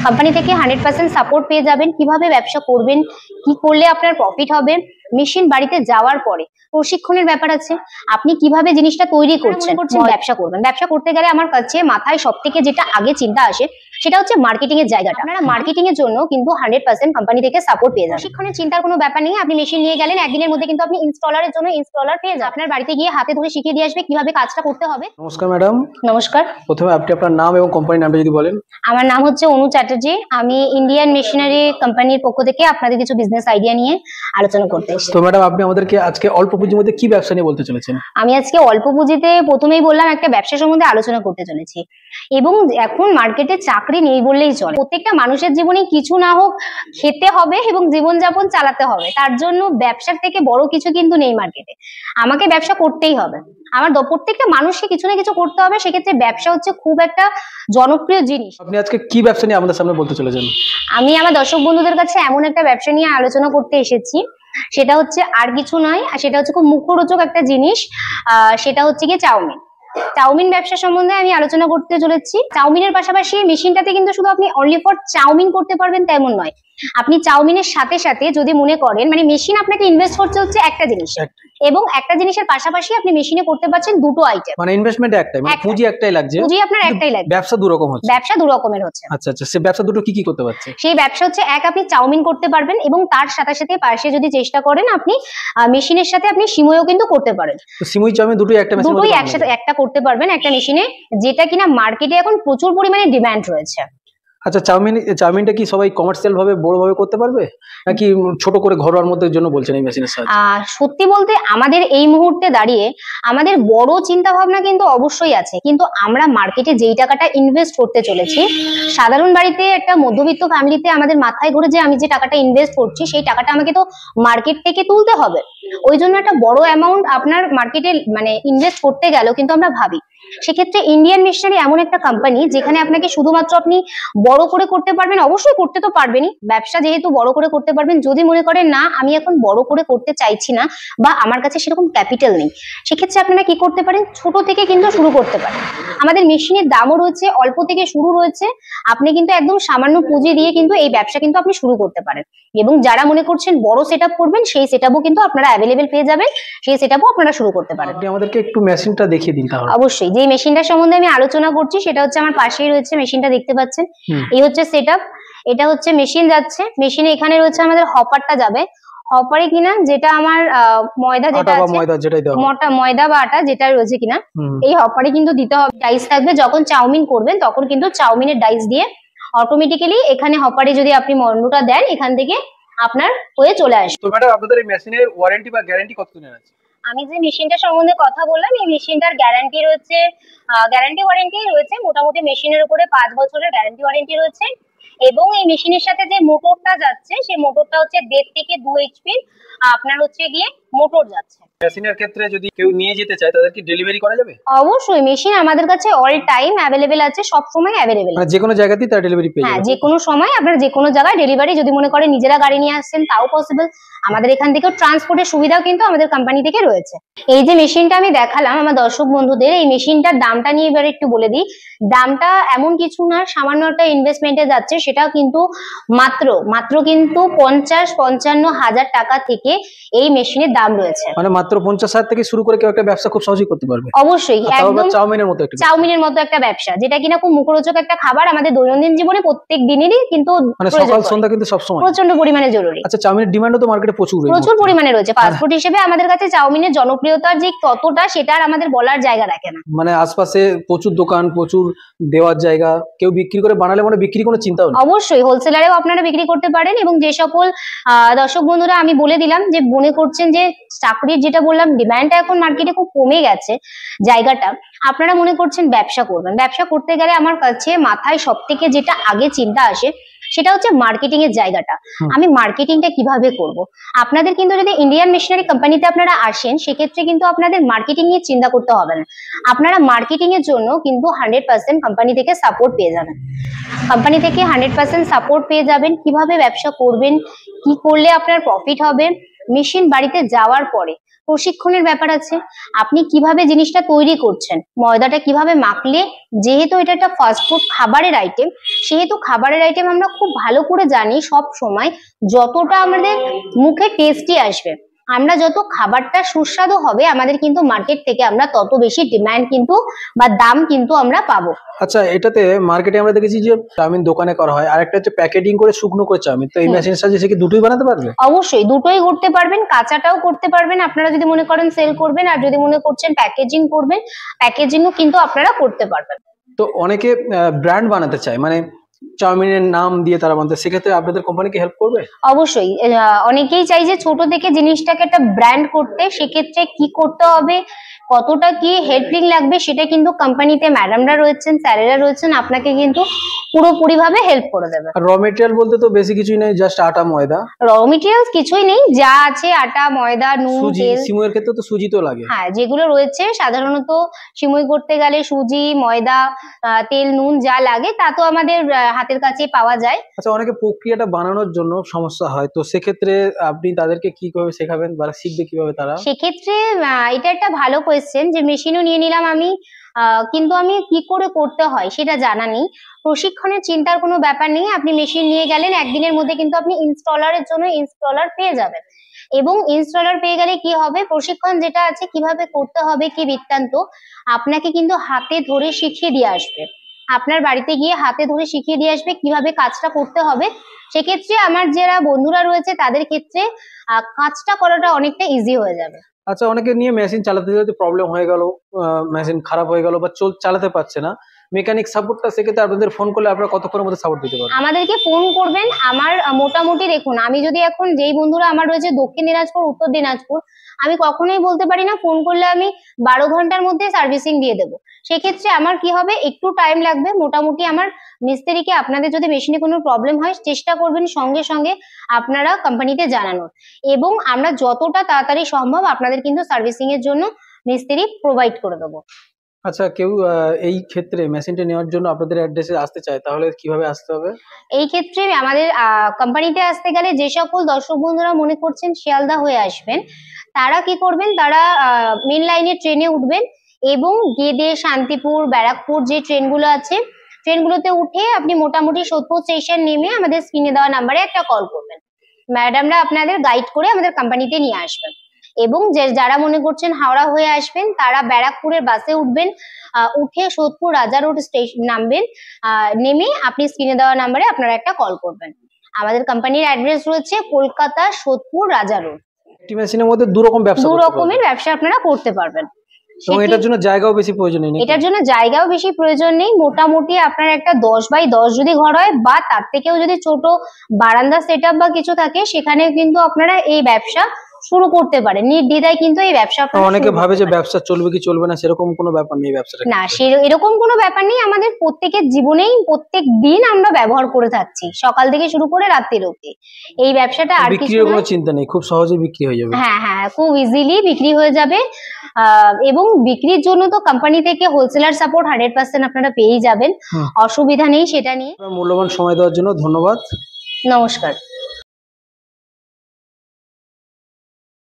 Company থেকে 100% support পেয়ে যাবেন, কিভাবে ব্যবসা করবেন, কি করলে আপনার প্রফিট হবে, মেশিন বাড়িতে যাওয়ার পরে প্রশিক্ষণের ব্যাপার আছে, আপনি কিভাবে জিনিসটা তৈরি করছেন, ব্যবসা করবেন। ব্যবসা করতে গেলে আমার কাছে মাথায় সব থেকে যেটা আগে চিন্তা আসে সেটা হচ্ছে মার্কেটিং এর জায়গাটা। আপনারা মার্কেটিং এর জন্য কিন্তু 100% কোম্পানি থেকে সাপোর্ট পেয়ে যাবেন। প্রশিক্ষণের চিন্তার কোনো ব্যাপার নেই, আপনি মেশিন নিয়ে গেলেন, একদিনের মধ্যে কিন্তু আপনি ইনস্টলারের জন্য ইনস্টলার পেয়ে যাবেন। আপনার বাড়িতে গিয়ে হাতে ধরে শিখিয়ে দিয়ে আসবে কিভাবে কাজটা করতে হবে। নমস্কার ম্যাডাম। নমস্কার। প্রথমে আপনি আপনার নাম এবং কোম্পানির নামটা যদি বলেন। আমার নাম হচ্ছে অনু চ্যাটার্জি, আমি ইন্ডিয়ান মেশিনারি কোম্পানির পক্ষ থেকে আপনাদের কিছু বিজনেস আইডিয়া নিয়ে আলোচনা করতে এসেছি। তো ম্যাডাম, আপনি আমাদেরকে আজকে অল্প পুঁজির মধ্যে কি ব্যবসা নিয়ে বলতে চলেছেন? আমি আজকে অল্প পুঁজিতে প্রথমেই বললাম একটা ব্যবসা সম্বন্ধে আলোচনা করতে চলেছি। এবং এখন মার্কেটে চাকরি নেই বললেই চলে, প্রত্যেকটা মানুষের জীবনে কিছু না হোক খেতে হবে এবং জীবনযাপন চালাতে হবে, তার জন্য ব্যবসার থেকে বড় কিছু কিন্তু নেই মার্কেটে। আমাকে ব্যবসা করতেই হবে, আমার প্রত্যেকটা মানুষকে কিছু না কিছু করতে হবে, সেক্ষেত্রে ব্যবসা হচ্ছে খুব একটা জনপ্রিয় জিনিস। আপনি আজকে কি ব্যবসা নিয়ে আমাদের সামনে বলতে চলেছেন? আমি আমার দর্শক বন্ধুদের কাছে এমন একটা ব্যবসা নিয়ে আলোচনা করতে এসেছি, সেটা হচ্ছে আর কিছু নয়, আর সেটা হচ্ছে খুব মুখরোচক একটা জিনিস, সেটা হচ্ছে কি চাউমিন। চাউমিন ব্যবসা সম্বন্ধে আমি আলোচনা করতে চলেছি। চাউমিনের পাশাপাশি মেশিনটাতে কিন্তু শুধু আপনি অনলি ফর চাউমিন করতে পারবেন তেমন নয়, আপনি চাউমিনের সাথে সাথে যদি মনে করেন, মানে মেশিন আপনাকে ইনভেস্ট করতে হচ্ছে একটা জিনিস, এবং একটা জিনিসের পাশাপাশি আপনি মেশিনে করতে পারছেন দুটো আইটেম। মানে ইনভেস্টমেন্ট একটাই, মানে পুঁজি একটাই লাগছে, পুঁজি আপনার একটাই লাগবে, ব্যবসা দু রকম হচ্ছে। ব্যবসা দু রকমের হচ্ছে। আচ্ছা আচ্ছা, সেই ব্যবসা দুটো কি কি করতে পারছে? সেই ব্যবসা হচ্ছে এক, আপনি চাউমিন করতে পারবেন, এবং তার সাথে সাথে পাশে যদি চেষ্টা করেন আপনি মেশিনের সাথে আপনি সিমুইও কিন্তু করতে পারেন। তো সিমুই চাউমিন দুটোই একটা মেশিনে, দুটোই একসাথে একটা করতে পারবেন একটা মেশিনে, যেটা কিনা মার্কেটে এখন প্রচুর পরিমাণে ডিমান্ড রয়েছে। আচ্ছা, চাউমিনটা কি সবাই কমার্শিয়াল ভাবে বড় ভাবে করতে পারবে, নাকি ছোট করে ঘরোয়ার মধ্যে জন্য বলছেন এই মেশিনের সাহায্যে? সত্যি বলতে আমাদের এই মুহূর্তে দাঁড়িয়ে আমাদের বড় চিন্তা ভাবনা কিন্তু অবশ্যই আছে, কিন্তু আমরা মার্কেটে যেই টাকাটা ইনভেস্ট করতে চলেছি, সাধারণ বাড়িতে একটা মধ্যবিত্ত ফ্যামিলিতে আমাদের মাথায় ঘুরে যে আমি যে টাকাটা ইনভেস্ট করছি সেই টাকাটা আমাকে তো মার্কেট থেকে তুলতে হবে, ওই জন্য একটা বড় অ্যামাউন্ট আপনার মার্কেটে মানে ইনভেস্ট করতে গেলেও কিন্তু আমরা ভাবি। সেক্ষেত্রে ইন্ডিয়ান মেশিনারি এমন একটা কোম্পানি যেখানে আপনাকে শুধুমাত্র আপনি বড় করে করতে পারবেন, অবশ্যই করতে তো পারবেনই, ব্যবসা যেহেতু বড় করে করতে পারবেন। যদি মনে করেন না আমি এখন বড় করে করতে চাইছি না বা আমার কাছে সেরকম ক্যাপিটাল নেই, সেক্ষেত্রে আপনারা কি করতে পারেন, ছোট থেকে কিন্তু শুরু করতে পারেন। আমাদের মেশিনের দামও রয়েছে, অল্প থেকে শুরু রয়েছে, আপনি কিন্তু একদম সামান্য পুঁজি দিয়ে কিন্তু এই ব্যবসা কিন্তু আপনি শুরু করতে পারেন। এবং যারা মনে করছেন বড় সেটআপ করবেন, সেই সেটআপও কিন্তু আপনারা অ্যাভেলেবেল পেয়ে যাবেন, সেই সেটআপও আপনারা শুরু করতে পারেন। আপনি আমাদেরকে একটু মেশিনটা দেখিয়ে দিন তাহলে। অবশ্যই, যে মেশিনটার সম্বন্ধে আমি আলোচনা করছি সেটা হচ্ছে আমার পাশেই রয়েছে, মেশিনটা দেখতে পাচ্ছেন, এই হচ্ছে সেটআপ। এটা হচ্ছে মেশিন যাচ্ছে, মেশিনে এখানে রয়েছে আমাদের হপারটা যাবে, হপারে কিনা যেটা আমার ময়দা যেটা আছে, ময়দা বা আটা যেটা রয়েছে কিনা এই হপারে কিন্তু দিতে হবে, ডাইস থাকবে। যখন চাউমিন করবেন তখন কিন্তু চাউমিনের ডাইস দিয়ে অটোমেটিক্যালি এখানে হপারে যদি আপনি মন্ডটা দেন, এখান থেকে আপনার হয়ে চলে আসবে। তো ম্যাডাম, আপনাদের এই মেশিনের ওয়ারেন্টি বা গ্যারান্টি কতদিনের আছে? আমি যে মেশিনটা সম্বন্ধে কথা বললাম, এই মেশিনটার গ্যারান্টি রয়েছে, গ্যারান্টি ওয়ারেন্টি রয়েছে মোটামুটি মেশিনের উপরে 5 বছরের গ্যারান্টি ওয়ারেন্টি রয়েছে। এবং এই মেশিনের সাথে যে মোটরটা যাচ্ছে, সেই মোটরটা হচ্ছে 1.5 থেকে 2 HP আপনার হচ্ছে গিয়ে মোটর যাচ্ছে। মেশিনের ক্ষেত্রে যদি কেউ নিয়ে যেতে চায় তাদের কি ডেলিভারি করা যাবে? অবশ্যই, মেশিন আমাদের কাছে অল টাইম অ্যাভেলেবেল আছে, সব সময় অ্যাভেলেবেল আছে, মানে যে কোনো জায়গাতেই তার ডেলিভারি পেয়ে যাবে। হ্যাঁ, যে কোনো সময় আপনারা যে কোনো জায়গায় ডেলিভারি, যদি মনে করেন নিজেরা গাড়ি নিয়ে আসছেন তাও পসিবল, আমাদের এখান থেকেও ট্রান্সপোর্টের সুবিধাও কিন্তু আমাদের কোম্পানি থেকে রয়েছে। এই যে মেশিনটা আমি দেখালাম আমার দর্শক বন্ধুদের, এই মেশিনটার দামটা নিয়ে এবার একটু বলে দিই। দামটা এমন কিছু না, সামান্য একটা ইনভেস্টমেন্টে যাচ্ছে, সেটাও কিন্তু মাত্র কিন্তু 50-55 হাজার টাকা থেকে এই মেশিনের দাম রয়েছে। মানে মাত্র 50,000 থেকে শুরু করে কেউ একটা ব্যবসা খুব সহজেই করতে পারবে। অবশ্যই, একদম চাউমিনের মতো একটা ব্যবসা, যেটা কিনা খুব মুখরোচক একটা খাবার, আমাদের দৈনন্দিন জীবনে প্রত্যেক দিনেরই কিন্তু মানে সকাল সন্ধ্যা কিন্তু সবসময় প্রচন্ড পরিমাণে জরুরি। আচ্ছা, চাউমিনের ডিমান্ডও তো মার্কেটে প্রচুর পরিমাণে রয়েছে। ফাস্টফুড হিসেবে আমাদের কাছে চাউমিনের জনপ্রিয়তার যে কতটা, সেটা আর আমাদের বলার জায়গা রাখে না। মানে আশপাশে প্রচুর দোকান, প্রচুর দেওয়ার জায়গা, কেউ বিক্রি করে বানালে মানে বিক্রি কোনো চিন্তাও নেই। অবশ্যই হোলসেলারেও আপনারা বিক্রি করতে পারেন। এবং যে সকল দর্শক বন্ধুরা আমি বলে দিলাম যে মনে করছেন যে চাকরির, যেটা বললাম ডিমান্ডটা এখন মার্কেটে খুব কমে গেছে জায়গাটা, আপনারা মনে করছেন ব্যবসা করবেন, ব্যবসা করতে গেলে আমার কাছে মাথায় সব থেকে যেটা আগে চিন্তা আসে সেটা হচ্ছে মার্কেটিং এর জায়গাটা। আমি মার্কেটিংটা কিভাবে করব। আপনাদের কিন্তু যদি ইন্ডিয়ান মেশিনারি কোম্পানিতে আপনারা আসেন, সেক্ষেত্রে কিন্তু আপনাদের মার্কেটিং নিয়ে চিন্তা করতে হবে না, আপনারা মার্কেটিং এর জন্য কিন্তু 100% কোম্পানি থেকে সাপোর্ট পেয়ে যাবেন। কোম্পানি থেকে 100% সাপোর্ট পেয়ে যাবেন, কিভাবে ব্যবসা করবেন, কি করলে আপনার প্রফিট হবে, মেশিন বাড়িতে যাওয়ার পরে প্রশিক্ষণের ব্যাপার আছে, আপনি কিভাবে জিনিসটা তৈরি করছেন, ময়দাটা কিভাবে মাখলে, যেহেতু এটা একটা ফাস্টফুড খাবারের আইটেম, সেহেতু খাবারের আইটেম আমরা খুব ভালো করে জানি সব সময় যতটা আমাদের মুখে টেস্টি আসবে, আমরা যত খাবারটা সুস্বাদু হবে আমাদের কিন্তু মার্কেট থেকে আমরা তত বেশি ডিমান্ড কিন্তু বা দাম কিন্তু আমরা পাবো। আচ্ছা, এটাতে মার্কেটে আমরা দেখেছি যে চাউমিন দোকানে করা হয়, আর একটা হচ্ছে প্যাকেটিং করে শুকনো করে চাউমিন, তো এই মেশিনের সাহায্যে সে কি দুটোই বানাতে পারবে? অবশ্যই দুটোই করতে পারবেন, কাঁচাটাও করতে পারবেন আপনারা যদি মনে করেন সেল করবেন, আর যদি মনে করছেন প্যাকেজিং করবেন, প্যাকেজিংও কিন্তু আপনারা করতে পারবেন। তো অনেকে ব্র্যান্ড বানাতে চায়, মানে চাউমিনের নাম দিয়ে তারা বানাতে, সেক্ষেত্রে আপনাদের কোম্পানি কি হেল্প করবে? অবশ্যই অনেকেই চাই যে ছোট থেকে জিনিসটাকে একটা ব্র্যান্ড করতে, সেক্ষেত্রে কি করতে হবে, কতটা কি হেল্পিং লাগবে, সেটা কিন্তু কোম্পানিতে ম্যাডামরা রয়েছেন, স্যারেরা রয়েছেন, আপনাকে কিন্তু পুরোপুরি ভাবে হেল্প করে দেবে। আর র মেটেরিয়াল বলতে তো বেশি কিছুই নেই, জাস্ট আটা ময়দা। র মেটেরিয়ালস কিছুই নেই, যা আছে আটা ময়দা নুন সুজি, তেল। সিমুইয়ের ক্ষেত্রে তো সুজি তো লাগে। হ্যাঁ, যেগুলো রয়েছে সাধারণত সিমুই করতে গেলে সুজি ময়দা তেল নুন যা লাগে তা তো আমাদের হাতের কাছে পাওয়া যায়। আচ্ছা, অনেকে প্রক্রিয়াটা বানানোর জন্য সমস্যা হয়, তো সেক্ষেত্রে আপনি তাদেরকে কিভাবে শেখাবেন বা শিখবে কিভাবে তারা? সেক্ষেত্রে এটা একটা ভালো কোয়েশ্চেন, যে মেশিনও নিয়ে নিলাম আমি, কিন্তু আমি কি করে করতে হয় সেটা জানা নেই। প্রশিক্ষণের চিন্তার কোনো ব্যাপার নেই, আপনি মেশিন নিয়ে গেলেন, একদিনের মধ্যে কিন্তু আপনি ইনস্টলারের জন্য ইনস্টলার পেয়ে যাবেন, এবং ইনস্টলার পেয়ে গেলে কি হবে, প্রশিক্ষণ যেটা আছে কিভাবে করতে হবে কি বৃত্তান্ত আপনাকে কিন্তু হাতে ধরে শিখিয়ে দিয়ে আসবে, আপনার বাড়িতে গিয়ে হাতে ধরে শিখিয়ে দিয়ে আসবে কিভাবে কাজটা করতে হবে। সেক্ষেত্রে আমার যারা বন্ধুরা রয়েছে তাদের ক্ষেত্রে কাজটা করাটা অনেকটা ইজি হয়ে যাবে। আচ্ছা, অনেকে নিয়ে মেশিন চালাতে চালাতে প্রবলেম হয়ে গেল, মেশিন খারাপ হয়ে গেল বা চালাতে পারছে না, মেকানিক সাপোর্টটা সেক্ষেত্রে আপনাদের ফোন করলে আপনারা কতক্ষণের মধ্যে সাপোর্ট দিতে পারবেন? আমাদেরকে ফোন করবেন, আমার মোটামুটি দেখুন, আমি যদি এখন যেই বন্ধুরা আমার রয়েছে দক্ষিণ দিনাজপুর উত্তর দিনাজপুর, আমি কখনোই বলতে পারি না ফোন করলে আমি 12 ঘন্টার মধ্যে সার্ভিসিং দিয়ে দেবো, সেক্ষেত্রে আমার কি হবে, একটু টাইম লাগবে। মোটামুটি আমার মিস্ত্রিকে আপনাদের যদি মেশিনে কোনো প্রবলেম হয় চেষ্টা করবেন সঙ্গে সঙ্গে আপনারা কোম্পানিতে জানানোর, এবং আমরা যতটা তাড়াতাড়ি সম্ভব আপনাদের কিন্তু সার্ভিসিং এর জন্য মিস্ত্রি প্রোভাইড করে দেবো। আচ্ছা, কেউ এই ক্ষেত্রে মেশিনটা নেওয়ার জন্য আপনাদের অ্যাড্রেসে আসতে চায়, তাহলে কিভাবে আসতে হবে? এই ক্ষেত্রে আমাদের কোম্পানিতে আসতে গেলে যে সকল দর্শক বন্ধুরা মনে করছেন শিয়ালদা হয়ে আসবেন, তারা কি করবেন, তারা মেন লাইনে ট্রেনে উঠবেন, এবং গেদে শান্তিপুর ব্যারাকপুর যে ট্রেনগুলো আছে ট্রেনগুলোতে উঠে আপনি মোটামুটি সোদপুর স্টেশন নেমে আমাদের স্ক্রিনে দেওয়া নাম্বারে একটা কল করবেন, ম্যাডামরা আপনাদের গাইড করে আমাদের কোম্পানিতে নিয়ে আসবেন। এবং যারা মনে করছেন হাওড়া হয়ে আসবেন তারা ব্যারাকপুরের বাসে উঠবেন, উঠে সোদপুর রাজা রোড স্টেশন নামবেন, নেমে আপনি স্ক্রিনে দেওয়া নাম্বারে আপনারা একটা কল করবেন। আমাদের কোম্পানির অ্যাড্রেস রয়েছে কলকাতা সোদপুর রাজা রোড। একটি মেশিনের মধ্যে দু রকম ব্যবসা দু করতে রকমের পারবেন। ব্যবসা আপনারা করতে পারবেন। এবং এটার জন্য জায়গাও বেশি প্রয়োজন নেই নাকি? এটার জন্য জায়গাও বেশি প্রয়োজন নেই, মোটামুটি আপনার একটা 10x10 যদি ঘর হয় বা তার থেকেও যদি ছোট বারান্দা সেটআপ বা কিছু থাকে সেখানে কিন্তু আপনারা এই ব্যবসা শুরু করতে পারেন, নির্দ্বিধায় কিন্তু এই ব্যবসা আপনারা অনেকে শুরু ভাবে করতে যে পারেন। ব্যবসা চলবে কি চলবে না, সেরকম কোনো ব্যাপার নেই ব্যবসাটা। না, এরকম কোনো ব্যাপার নেই, আমাদের প্রত্যেকের জীবনেই প্রত্যেক দিন আমরা ব্যবহার করে থাকছি, সকাল থেকে শুরু করে রাত্রির অবধি এই ব্যবসাটা, আর কিছু বিক্রির কোনো নয়। চিন্তা নেই, খুব সহজেই বিক্রি হয়ে যাবে। হ্যাঁ হ্যাঁ, খুব ইজিলি বিক্রি হয়ে যাবে, এবং বিক্রির জন্য তো কোম্পানি থেকে হোলসেলার সাপোর্ট 100% আপনারা পেয়েই যাবেন, অসুবিধা নেই সেটা নিয়ে। মূল্যবান সময় দেওয়ার জন্য ধন্যবাদ। নমস্কার।